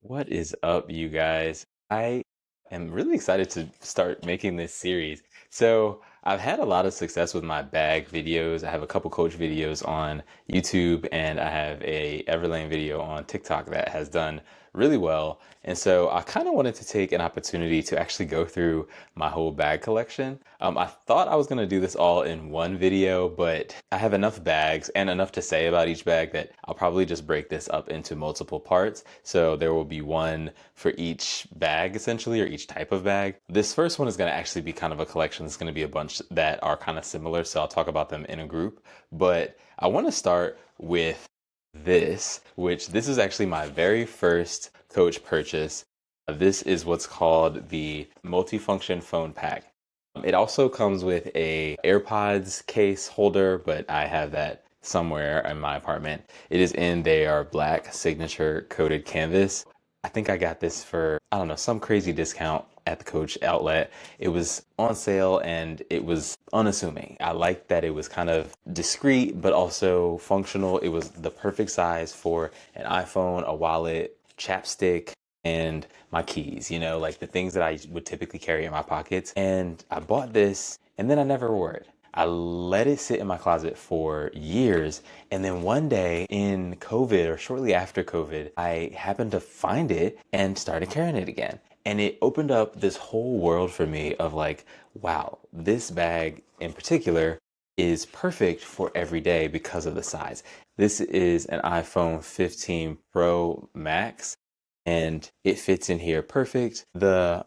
What is up, you guys? I am really excited to start making this series. So, I've had a lot of success with my bag videos. I have a couple coach videos on YouTube, and I have a Everlane video on TikTok that has done really well. And so, I kind of wanted to take an opportunity to actually go through my whole bag collection. I thought I was going to do this all in one video, but I have enough bags and enough to say about each bag that I'll probably just break this up into multiple parts. So there will be one for each bag essentially, or each type of bag. This first one is going to actually be kind of a collection. It's going to be a bunch that are kind of similar. So I'll talk about them in a group, but I want to start with this is actually my very first coach purchase. This is what's called the multifunction phone pack. It also comes with a AirPods case holder, but I have that somewhere in my apartment. It is in their black signature coated canvas. I think I got this for, I don't know, some crazy discount at the Coach outlet. It was on sale and it was unassuming. I liked that it was kind of discreet, but also functional. It was the perfect size for an iPhone, a wallet, chapstick, and my keys, like the things that I would typically carry in my pockets. And I bought this and then I never wore it. I let it sit in my closet for years. And then one day in COVID or shortly after COVID, I happened to find it and started carrying it again. And it opened up this whole world for me of like, wow, this bag in particular is perfect for every day because of the size. This is an iPhone 15 Pro Max and it fits in here perfect. The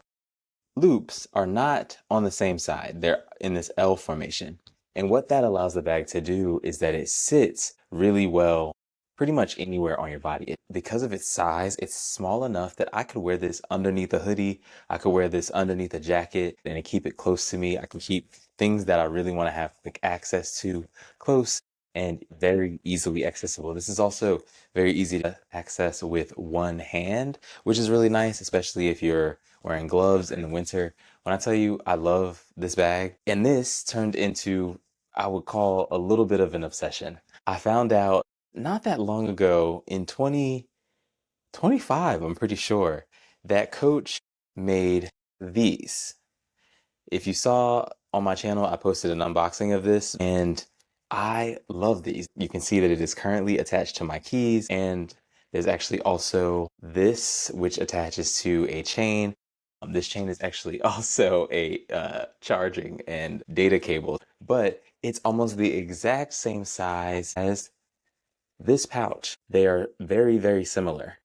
loops are not on the same side. They're in this L formation. And what that allows the bag to do is that it sits really well pretty much anywhere on your body. Because of its size, it's small enough that I could wear this underneath a hoodie. I could wear this underneath a jacket and keep it close to me. I can keep things that I really want to have quick access to close and very easily accessible. This is also very easy to access with one hand, which is really nice, especially if you're wearing gloves in the winter. When I tell you I love this bag, and this turned into, I would call a little bit of an obsession. I found out not that long ago in 2025, I'm pretty sure, that Coach made these. If you saw on my channel, I posted an unboxing of this and I love these. You can see that it is currently attached to my keys, and there's actually also this, which attaches to a chain. This chain is actually also a charging and data cable, but it's almost the exact same size as this pouch. They are very, very similar.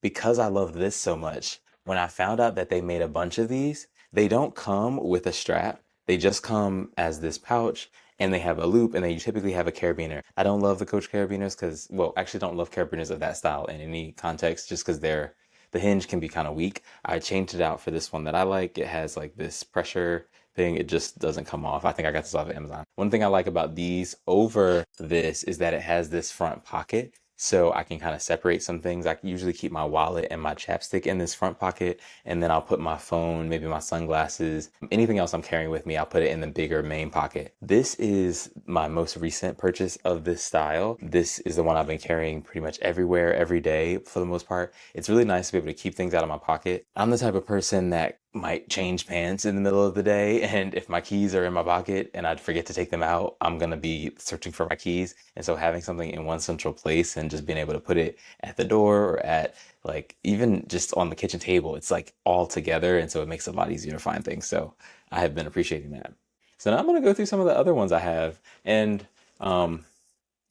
Because I love this so much, when I found out that they made a bunch of these, they don't come with a strap. They just come as this pouch and they have a loop and they typically have a carabiner. I don't love the Coach carabiners because, well, actually don't love carabiners of that style in any context just because the hinge can be kind of weak. I changed it out for this one that I like. It has like this pressure thing. It just doesn't come off. I think I got this off of Amazon. One thing I like about these over this is that it has this front pocket. So I can kind of separate some things. I usually keep my wallet and my chapstick in this front pocket, and then I'll put my phone, maybe my sunglasses, anything else I'm carrying with me, I'll put it in the bigger main pocket. This is my most recent purchase of this style. This is the one I've been carrying pretty much everywhere, every day for the most part. It's really nice to be able to keep things out of my pocket. I'm the type of person that might change pants in the middle of the day, and if my keys are in my pocket and I'd forget to take them out, I'm gonna be searching for my keys. And so having something in one central place and just being able to put it at the door or at like even just on the kitchen table, it's like all together, and so it makes it a lot easier to find things. So I have been appreciating that. So now I'm gonna go through some of the other ones I have and kind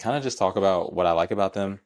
of just talk about what I like about them.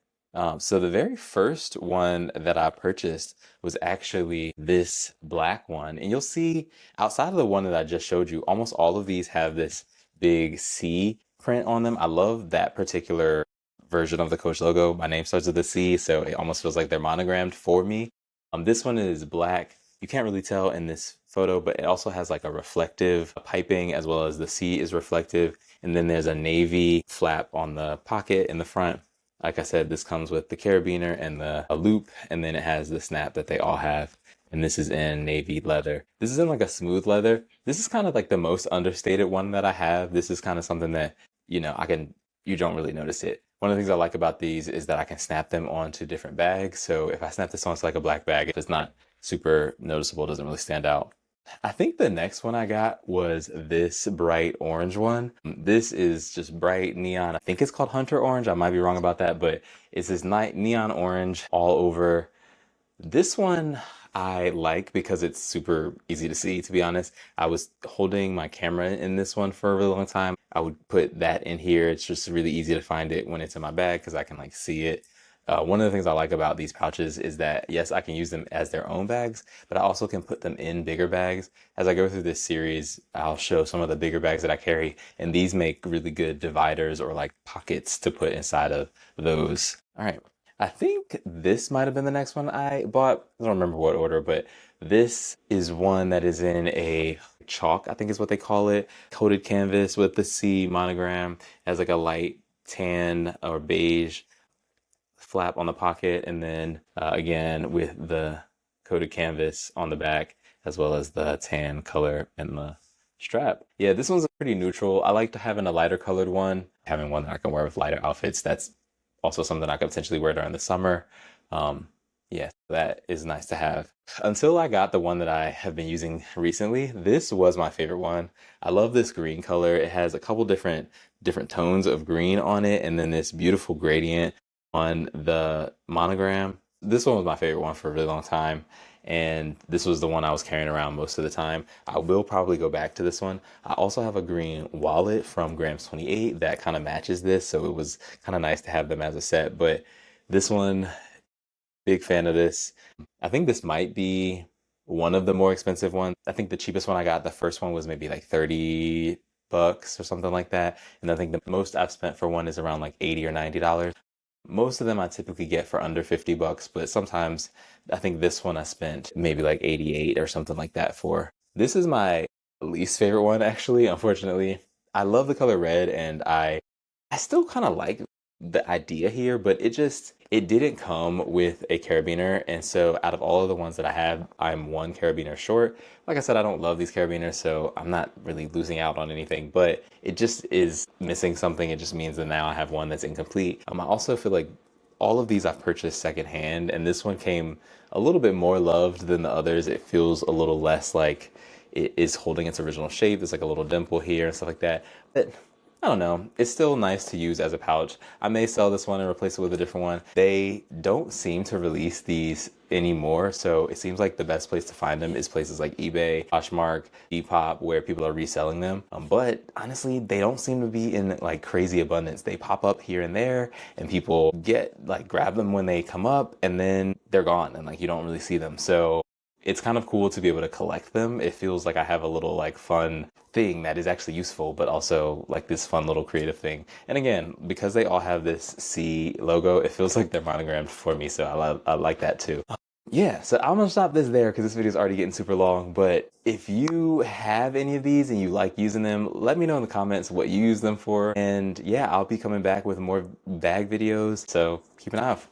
So the very first one that I purchased was actually this black one. And you'll see outside of the one that I just showed you, almost all of these have this big C print on them. I love that particular version of the Coach logo. My name starts with a C, so it almost feels like they're monogrammed for me. This one is black. You can't really tell in this photo, but it also has like a reflective piping as well as the C is reflective. And then there's a navy flap on the pocket in the front. Like I said, this comes with the carabiner and the loop, and then it has the snap that they all have. And this is in navy leather. This is in like a smooth leather. This is kind of like the most understated one that I have. This is kind of something that, you don't really notice it One of the things I like about these is that I can snap them onto different bags. So if I snap this onto like a black bag, if it's not super noticeable, it doesn't really stand out. I think the next one I got was this bright orange one. This is just bright neon. I think it's called Hunter Orange. I might be wrong about that, but it's this neon orange all over. This one I like because it's super easy to see, to be honest. I was holding my camera in this one for a really long time. I would put that in here. It's just really easy to find it when it's in my bag because I can like see it. One of the things I like about these pouches is that, yes, I can use them as their own bags, but I also can put them in bigger bags. As I go through this series, I'll show some of the bigger bags that I carry, and these make really good dividers or like pockets to put inside of those. All right. I think this might have been the next one I bought. I don't remember what order, but this is one that is in a chalk, I think is what they call it, coated canvas with the C monogram. It has like a light tan or beige flap on the pocket, and then again with the coated canvas on the back, as well as the tan color and the strap. Yeah, this one's pretty neutral. I like to having a lighter colored one, having one that I can wear with lighter outfits. That's also something I could potentially wear during the summer. Yeah, that is nice to have. Until I got the one that I have been using recently, this was my favorite one. I love this green color. It has a couple different tones of green on it, and then this beautiful gradient on the monogram. This one was my favorite one for a really long time, and this was the one I was carrying around most of the time. I will probably go back to this one. I also have a green wallet from Grams 28 that kind of matches this, so it was kind of nice to have them as a set. But this one, big fan of this. I think this might be one of the more expensive ones. I think the cheapest one I got, the first one was maybe like 30 bucks or something like that. And I think the most I've spent for one is around like 80 or $90. Most of them I typically get for under 50 bucks, but sometimes I think this one I spent maybe like 88 or something like that for. This is my least favorite one, actually, unfortunately. I love the color red, and I still kind of like the idea here, but it didn't come with a carabiner. And so out of all of the ones that I have, I'm one carabiner short. Like I said, I don't love these carabiners, so I'm not really losing out on anything, but it just is missing something. It just means that now I have one that's incomplete. I also feel like all of these I've purchased secondhand, and this one came a little bit more loved than the others. It feels a little less like it is holding its original shape. There's like a little dimple here and stuff like that. But I don't know. It's still nice to use as a pouch. I may sell this one and replace it with a different one. They don't seem to release these anymore, so it seems like the best place to find them is places like eBay, Poshmark, Depop, where people are reselling them. But honestly, they don't seem to be in like crazy abundance. They pop up here and there, and people grab them when they come up, and then they're gone, and like you don't really see them. So it's kind of cool to be able to collect them. It feels like I have a little like fun thing that is actually useful, but also like this fun little creative thing. And again, because they all have this C logo, it feels like they're monogrammed for me. So I like that too. Yeah, so I'm gonna stop this there because this video is already getting super long. But if you have any of these and you like using them, let me know in the comments what you use them for. And yeah, I'll be coming back with more bag videos. So keep an eye out.